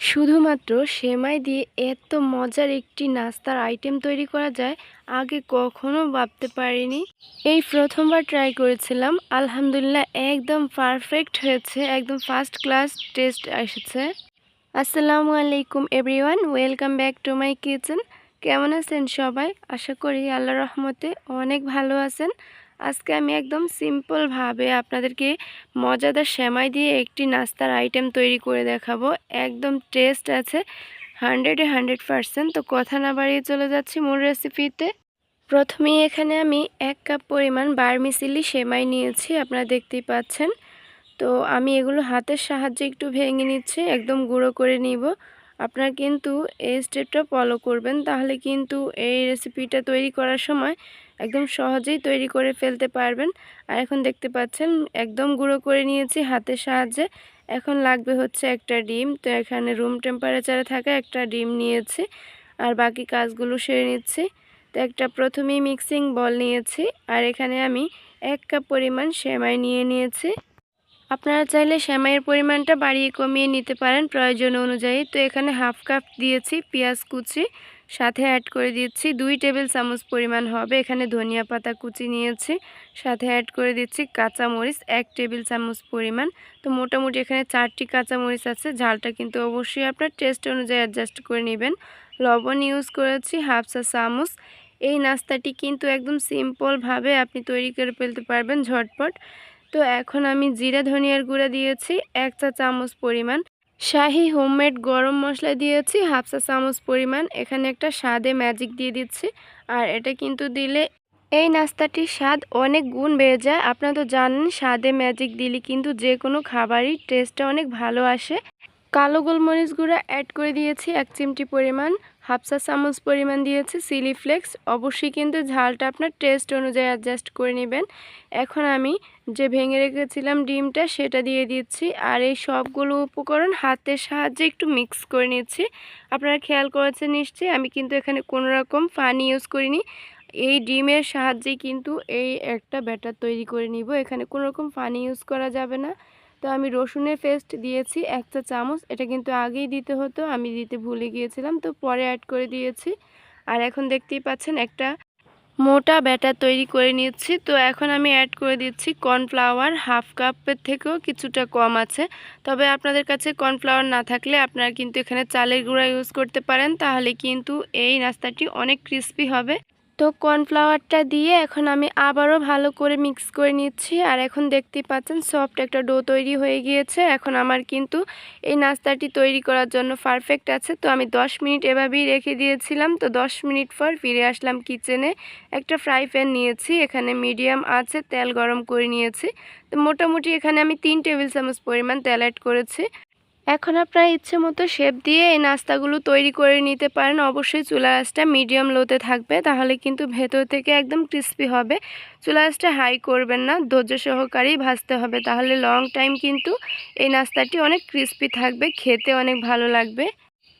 শুধুমাত্র সেমাই দিয়ে এত মজার একটি নাস্তার আইটেম তৈরি করা যায় আগে কখনো ভাবতে পারিনি। এই প্রথমবার ট্রাই করেছিলাম, আলহামদুলিল্লাহ একদম পারফেক্ট হয়েছে, একদম ফার্স্ট ক্লাস টেস্ট এসেছে। আসসালামু আলাইকুম everyone, welcome back to my kitchen. কেমন আছেন সবাই? আশা করি আল্লাহর রহমতে অনেক ভালো আছেন। আজকে আমি একদম সিম্পলভাবে আপনাদেরকে মজাদার সেমাই দিয়ে একটি নাস্তার আইটেম তৈরি করে দেখাবো। একদম টেস্ট আছে 100% তো কথা না বাড়িয়ে চলে যাচ্ছি মূল রেসিপিতে। প্রথমেই এখানে আমি 1 কাপ পরিমাণ বারমিসিলি সেমাই নিয়েছি, আপনারা দেখতেই পাচ্ছেন। তো আমি এগুলো হাতের সাহায্যে একটু ভেঙে নিচ্ছি, একদম গুঁড়ো করে নিব। আপনারা কিন্তু এই স্টেপটা ফলো করবেন, তাহলে কিন্তু এই রেসিপিটা তৈরি করার সময় একদম সহজেই তৈরি করে ফেলতে পারবেন। আর এখন দেখতে পাচ্ছেন একদম গুঁড়ো করে নিয়েছি হাতের সাহায্যে। এখন লাগবে হচ্ছে একটা ডিম। তো এখানে রুম টেম্পারেচারে থাকা একটা ডিম নিয়েছি, আর বাকি কাজগুলো সেরে নিচ্ছি। তো একটা প্রথমেই মিক্সিং বল নিয়েছি, আর এখানে আমি 1 কাপ পরিমাণ সেমাই নিয়ে নিয়েছি। আপনারা চাইলে সেমাইয়ের পরিমাণটা বাড়িয়ে কমিয়ে নিতে পারেন প্রয়োজন অনুযায়ী। তো এখানে হাফ কাপ দিয়েছি পেঁয়াজ কুচি, সাথে অ্যাড করে দিচ্ছি 2 টেবিল চামচ পরিমাণ হবে এখানে ধনিয়া পাতা কুচি নিয়েছি, সাথে অ্যাড করে দিচ্ছি কাঁচামরিচ 1 টেবিল চামচ পরিমাণ। তো মোটামুটি এখানে 4টি কাঁচামরিচ আছে, ঝালটা কিন্তু অবশ্যই আপনার টেস্ট অনুযায়ী অ্যাডজাস্ট করে নেবেন। লবণ ইউজ করেছি হাফ চা চামচ। এই নাস্তাটি কিন্তু একদম সিম্পলভাবে আপনি তৈরি করে ফেলতে পারবেন ঝটপট। তো এখন আমি জিরা ধনিয়ার গুঁড়া দিয়েছি 1 চা চামচ পরিমাণ, শাহি হোমমেড গরম মশলা দিয়েছি হাফ চা চামচ পরিমাণ। এখানে একটা স্বাদে ম্যাজিক দিয়ে দিচ্ছি, আর এটা কিন্তু দিলে এই নাস্তাটির স্বাদ অনেক গুণ বেড়ে যায়। আপনারা তো জানেন স্বাদে ম্যাজিক দিলে কিন্তু যে কোনো খাবারই টেস্টটা অনেক ভালো আসে। কালো গোলমরিচ গুঁড়া অ্যাড করে দিয়েছি 1 চিমটি পরিমাণ, হাফ চা চামচ পরিমাণ দিয়েছি চিলি ফ্লেক্স। অবশ্যই কিন্তু ঝালটা আপনার টেস্ট অনুযায়ী অ্যাডজাস্ট করে নেবেন। এখন আমি যে ভেঙে রেখেছিলাম ডিমটা সেটা দিয়ে দিচ্ছি, আর এই সবগুলো উপকরণ হাতের সাহায্যে একটু মিক্স করে নিচ্ছি। আপনারা খেয়াল করেছেন নিশ্চয়ই, আমি কিন্তু এখানে কোনো রকম পানি ইউজ করিনি। এই ডিমের সাহায্যেই কিন্তু এই একটা ব্যাটার তৈরি করে নিব, এখানে কোনো রকম পানি ইউজ করা যাবে না। তো আমি রসুনের পেস্ট দিয়েছি 1 চা চামচ, এটা কিন্তু আগেই দিতে হতো, আমি দিতে ভুলে গিয়েছিলাম, তো পরে অ্যাড করে দিয়েছি। আর এখন দেখতেই পাচ্ছেন একটা মোটা ব্যাটার তৈরি করে নিচ্ছি। তো এখন আমি অ্যাড করে দিচ্ছি কর্নফ্লাওয়ার, হাফ কাপের থেকেও কিছুটা কম আছে। তবে আপনাদের কাছে কর্নফ্লাওয়ার না থাকলে আপনারা কিন্তু এখানে চালের গুঁড়া ইউজ করতে পারেন, তাহলে কিন্তু এই নাস্তাটি অনেক ক্রিস্পি হবে। তো কর্নফ্লাওয়ারটা দিয়ে এখন আমি আবারও ভালো করে মিক্স করে নিচ্ছি, আর এখন দেখতেই পাচ্ছেন সফট একটা ডো তৈরি হয়ে গিয়েছে। এখন আমার কিন্তু এই নাস্তাটি তৈরি করার জন্য পারফেক্ট আছে। তো আমি 10 মিনিট এভাবেই রেখে দিয়েছিলাম। তো 10 মিনিট পর ফিরে আসলাম কিচেনে। একটা ফ্রাই প্যান নিয়েছি, এখানে মিডিয়াম আছে তেল গরম করে নিয়েছি। তো মোটামুটি এখানে আমি 3 টেবিল চামচ পরিমাণ তেল অ্যাড করেছি। এখন আপনার ইচ্ছে মতো শেপ দিয়ে এই নাস্তাগুলো তৈরি করে নিতে পারেন। অবশ্যই চুলার আঁচটা মিডিয়াম লোতে থাকবে, তাহলে কিন্তু ভেতর থেকে একদম ক্রিস্পি হবে। চুলার আঁচটা হাই করবেন না, ধৈর্য সহকারেই ভাজতে হবে, তাহলে লং টাইম কিন্তু এই নাস্তাটি অনেক ক্রিস্পি থাকবে, খেতে অনেক ভালো লাগবে।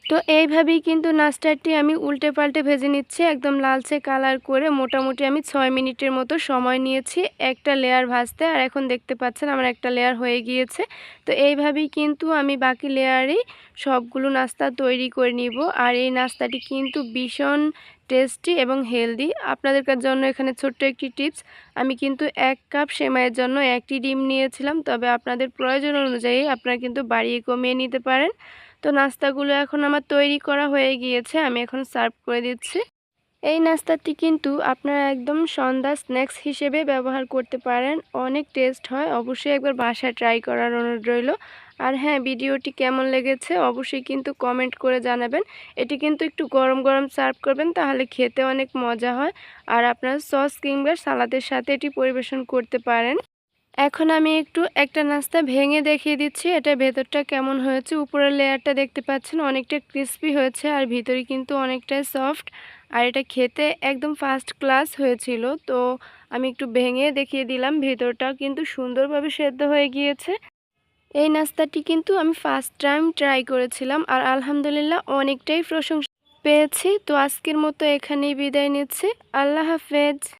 তো এইভাবেই কিন্তু নাস্তাটি আমি উল্টে পাল্টে ভেজে নিচ্ছি একদম লালচে কালার করে। মোটামুটি আমি 6 মিনিটের মতো সময় নিয়েছি একটা লেয়ার ভাজতে, আর এখন দেখতে পাচ্ছেন আমার একটা লেয়ার হয়ে গিয়েছে। তো এইভাবেই কিন্তু আমি বাকি লেয়ারেই সবগুলো নাস্তা তৈরি করে নিব। আর এই নাস্তাটি কিন্তু ভীষণ টেস্টি এবং হেলদি। আপনাদের জন্য এখানে ছোট্ট একটি টিপস, আমি কিন্তু 1 কাপ সেমাইয়ের জন্য 1টি ডিম নিয়েছিলাম, তবে আপনাদের প্রয়োজন অনুযায়ী আপনারা কিন্তু বাড়িয়ে কমিয়ে নিতে পারেন। তো নাস্তাগুলো এখন আমার তৈরি করা হয়ে গিয়েছে, আমি এখন সার্ভ করে দিচ্ছি। এই নাস্তাটি কিন্তু আপনারা একদম সন্ধ্যা স্ন্যাক্স হিসেবে ব্যবহার করতে পারেন, অনেক টেস্ট হয়। অবশ্যই একবার বাসায় ট্রাই করার অনুরোধ রইল। আর হ্যাঁ, ভিডিওটি কেমন লেগেছে অবশ্যই কিন্তু কমেন্ট করে জানাবেন। এটি কিন্তু একটু গরম গরম সার্ভ করবেন, তাহলে খেতে অনেক মজা হয়। আর আপনারা সস কিংবা সালাদের সাথে এটি পরিবেশন করতে পারেন। এখন আমি একটু একটা নাস্তা ভেঙে দেখিয়ে দিচ্ছি এটা ভেতরটা কেমন হয়েছে। উপরের লেয়ারটা দেখতে পাচ্ছেন অনেকটা ক্রিস্পি হয়েছে, আর ভিতরে কিন্তু অনেকটাই সফট, আর এটা খেতে একদম ফার্স্ট ক্লাস হয়েছিল। তো আমি একটু ভেঙে দেখিয়ে দিলাম, ভেতরটাও কিন্তু সুন্দরভাবে সেদ্ধ হয়ে গিয়েছে। এই নাস্তাটি কিন্তু আমি ফার্স্ট টাইম ট্রাই করেছিলাম, আর আলহামদুলিল্লাহ অনেকটাই প্রশংসা পেয়েছি। তো আজকের মতো এখানেই বিদায় নিচ্ছি। আল্লাহ হাফেজ।